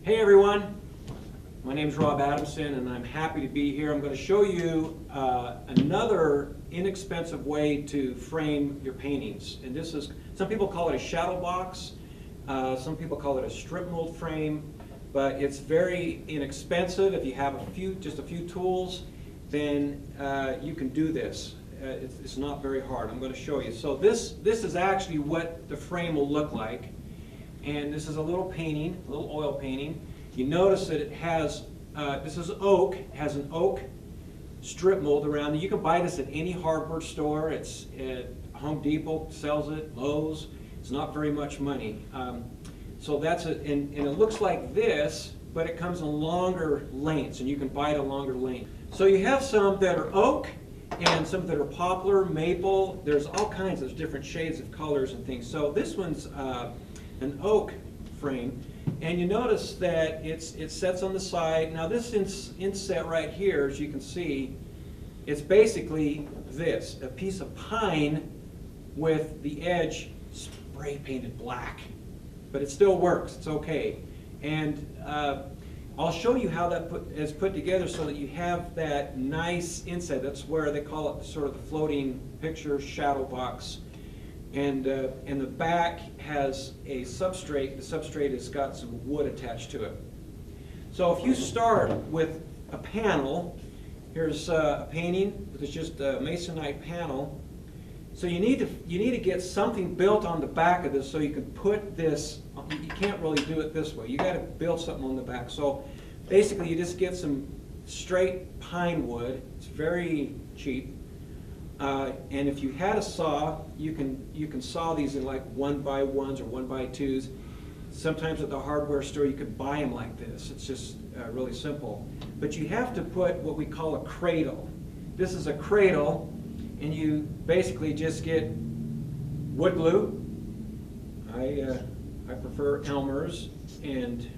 Hey everyone, my name is Rob Adamson and I'm happy to be here. I'm going to show you another inexpensive way to frame your paintings. And this is, some people call it a shadow box, some people call it a strip mold frame, but it's very inexpensive. If you have just a few tools, then you can do this. It's not very hard. I'm going to show you. So this is actually what the frame will look like. And this is a little painting, a little oil painting. You notice that it has, this is oak, it has an oak strip mold around it. You can buy this at any hardware store. It's Home Depot sells it, Lowe's. It's not very much money. So that's it, and it looks like this, but it comes in longer lengths, and you can buy it a longer length. So you have some that are oak, and some that are poplar, maple. There's all kinds of different shades of colors and things. So this one's an oak frame, and you notice that it sets on the side. Now this inset right here, as you can see, it's basically this, a piece of pine with the edge spray painted black. But it still works, it's okay. And I'll show you how that is put together so that you have that nice inset. That's where they call it sort of the floating picture shadow box. And the back has a substrate. The substrate has got some wood attached to it. So if you start with a panel, here's a painting, it's just a masonite panel. So you need to get something built on the back of this so you can put this. You can't really do it this way. You got to build something on the back. So basically, you just get some straight pine wood. It's very cheap. And if you had a saw, you can saw these in like 1x1s or 1x2s. Sometimes at the hardware store you could buy them like this. It's just really simple. But you have to put what we call a cradle. This is a cradle, and you basically just get wood glue. I prefer Elmer's, and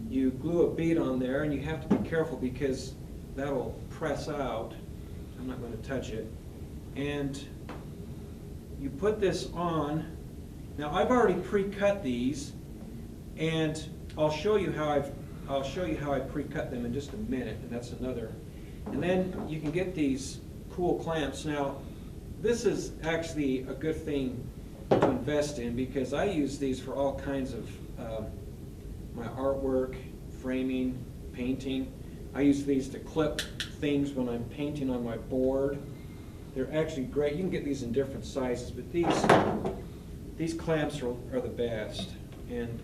you glue a bead on there, and you have to be careful because that'll press out. I'm not going to touch it. And you put this on. Now I've already pre-cut these, and I'll show you how I pre-cut them in just a minute, and that's another. And then you can get these cool clamps. Now this is actually a good thing to invest in because I use these for all kinds of my artwork, framing, painting. I use these to clip things when I'm painting on my board. They're actually great. You can get these in different sizes, but these clamps are the best. And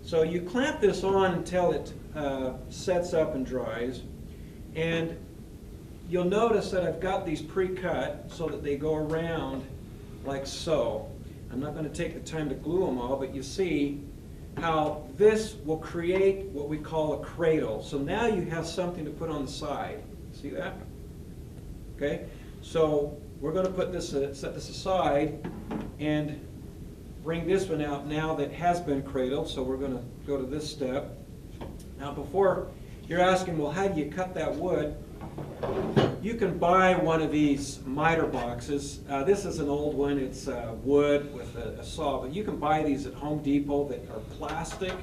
so you clamp this on until it sets up and dries. And you'll notice that I've got these pre-cut so that they go around like so. I'm not going to take the time to glue them all, but you see how this will create what we call a cradle. So now you have something to put on the side. See that? Okay. So we're going to put this, set this aside, and bring this one out now that has been cradled. So we're going to go to this step. Now, before you're asking, well, how do you cut that wood? You can buy one of these miter boxes. This is an old one. It's wood with a saw, but you can buy these at Home Depot that are plastic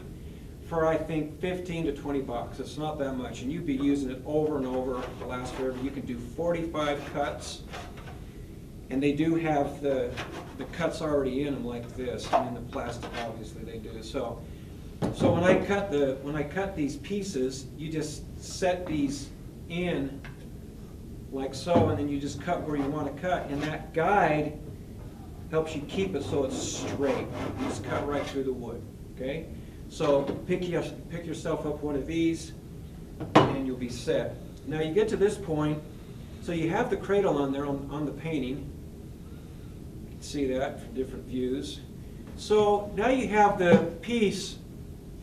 for, I think, 15 to 20 bucks. It's not that much, and you'd be using it over and over. It'll last forever. You can do 45 cuts, and they do have the cuts already in them like this. And in the plastic, obviously, they do. So when I cut these pieces, you just set these in like so, and then you just cut where you want to cut, and that guide helps you keep it so it's straight. You just cut right through the wood. Okay, so pick yourself up one of these, and you'll be set. Now you get to this point, so you have the cradle on there on the painting. You can see that from different views. So now you have the piece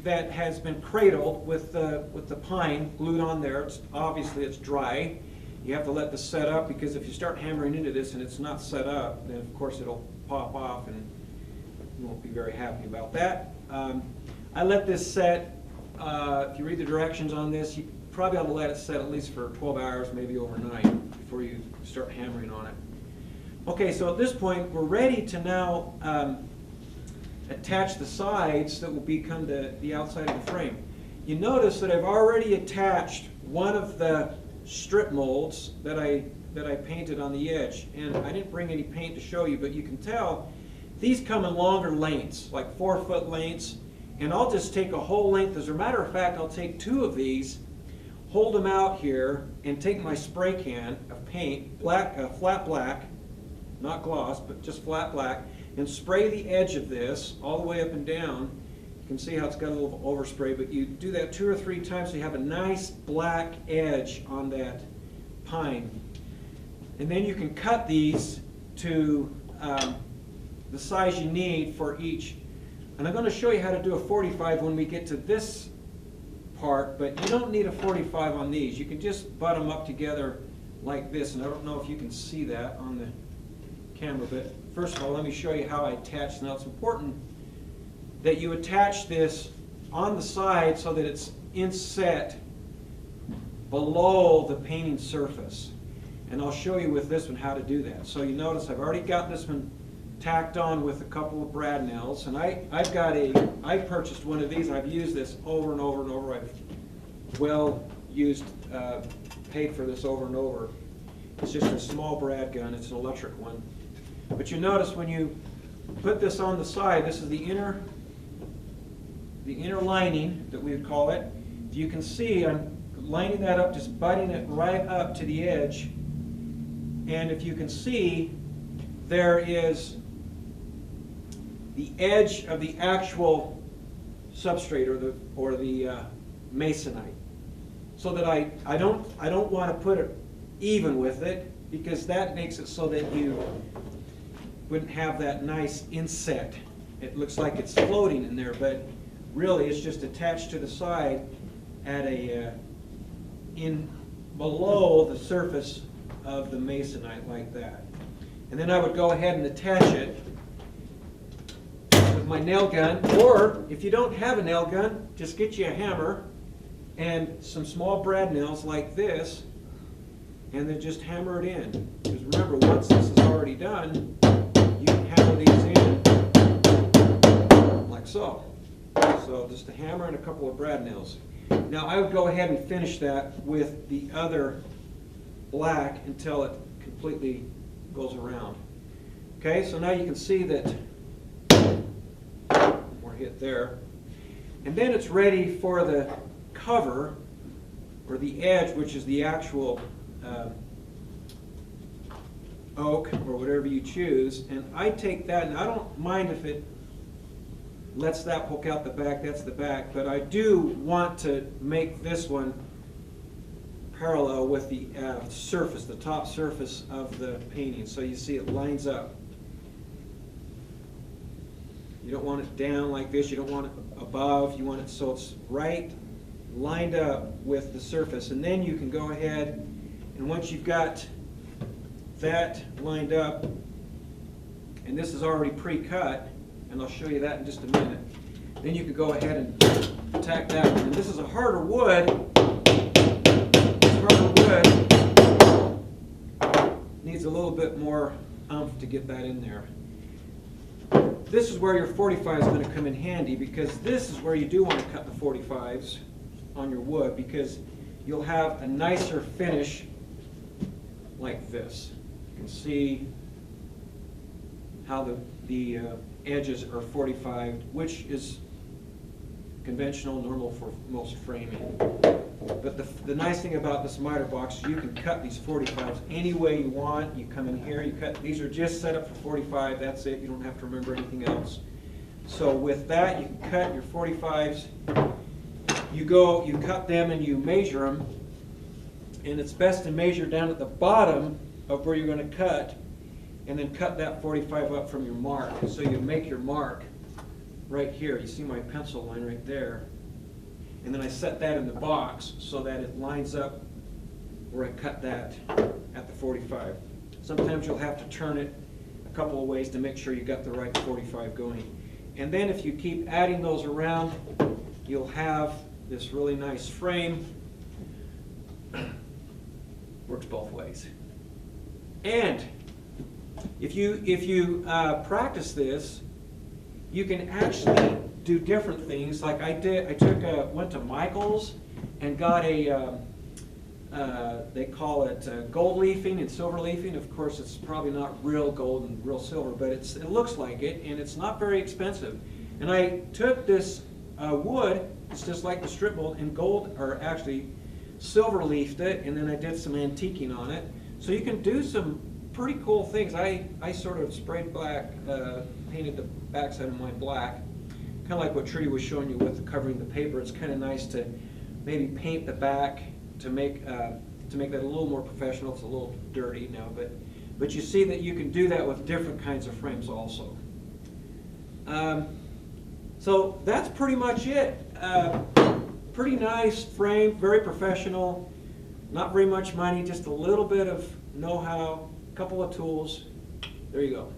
that has been cradled with the pine glued on there. Obviously it's dry. You have to let this set up, because if you start hammering into this and it's not set up, then of course it'll pop off and you won't be very happy about that. I let this set, if you read the directions on this, you probably ought to let it set at least for 12 hours, maybe overnight, before you start hammering on it. Okay, so at this point we're ready to now attach the sides that will become the outside of the frame. You notice that I've already attached one of the strip molds that I painted on the edge, and I didn't bring any paint to show you, but you can tell these come in longer lengths, like 4-foot lengths, and I'll just take a whole length. As a matter of fact, I'll take 2 of these, hold them out here, and take my spray can of paint, flat black, not gloss, but just flat black, and spray the edge of this all the way up and down. You can see how it's got a little overspray, but you do that 2 or 3 times so you have a nice black edge on that pine. And then you can cut these to the size you need for each. And I'm going to show you how to do a 45 when we get to this part, but you don't need a 45 on these. You can just butt them up together like this, and I don't know if you can see that on the camera, but first of all, let me show you how I attach. Now, it's important that you attach this on the side so that it's inset below the painting surface. And I'll show you with this one how to do that. So you notice I've already got this one tacked on with a couple of brad nails, and I purchased one of these. I've used this over and over and over. I've paid for this over and over. It's just a small brad gun. It's an electric one. But you notice when you put this on the side, this is the inner lining that we would call it. You can see I'm lining that up, just butting it right up to the edge. And if you can see, there is the edge of the actual substrate or the masonite. So that I don't want to put it even with it, because that makes it so that you wouldn't have that nice inset. It looks like it's floating in there, but really it's just attached to the side at in below the surface of the masonite like that. And then I would go ahead and attach it with my nail gun, or if you don't have a nail gun, just get you a hammer and some small brad nails like this, and then just hammer it in. Because remember, once this is already done, you can hammer these in like so. So just a hammer and a couple of brad nails. Now I would go ahead and finish that with the other black until it completely goes around. Okay, so now you can see that we're hit there. And then it's ready for the cover, or the edge, which is the actual oak, or whatever you choose. And I take that, and I don't mind if it lets that poke out the back, that's the back, but I do want to make this one parallel with the surface, the top surface of the painting. So you see it lines up. You don't want it down like this, you don't want it above, you want it so it's right lined up with the surface. And then you can go ahead, and once you've got that lined up, and this is already pre-cut, and I'll show you that in just a minute, then you can go ahead and attack that one. And this is a harder wood. Needs a little bit more oomph to get that in there. This is where your 45 is going to come in handy, because this is where you do want to cut the 45s on your wood, because you'll have a nicer finish like this. You can see how the edges are 45, which is conventional, normal for most framing. But the nice thing about this miter box is you can cut these 45s any way you want. You come in here, you cut, these are just set up for 45, that's it, you don't have to remember anything else. So with that, you can cut your 45s, you cut them and you measure them, and it's best to measure down at the bottom of where you're going to cut, and then cut that 45 up from your mark. So you make your mark right here. You see my pencil line right there. And then I set that in the box so that it lines up where I cut that at the 45. Sometimes you'll have to turn it a couple of ways to make sure you got the right 45 going. And then if you keep adding those around, you'll have this really nice frame. Works both ways. And if you practice this, you can actually do different things. Like I went to Michael's and got a, they call it gold leafing and silver leafing. Of course, it's probably not real gold and real silver, but it looks like it, and it's not very expensive. And I took this wood, it's just like the strip mold, and gold, or actually silver leafed it, and then I did some antiquing on it. So you can do some pretty cool things. I sort of sprayed black, painted the backside of mine black, kind of like what Trudy was showing you with covering the paper. It's kind of nice to maybe paint the back to make that a little more professional. It's a little dirty now, but you see that you can do that with different kinds of frames also. So that's pretty much it. Pretty nice frame, very professional, not very much money, just a little bit of know-how, a couple of tools. There you go.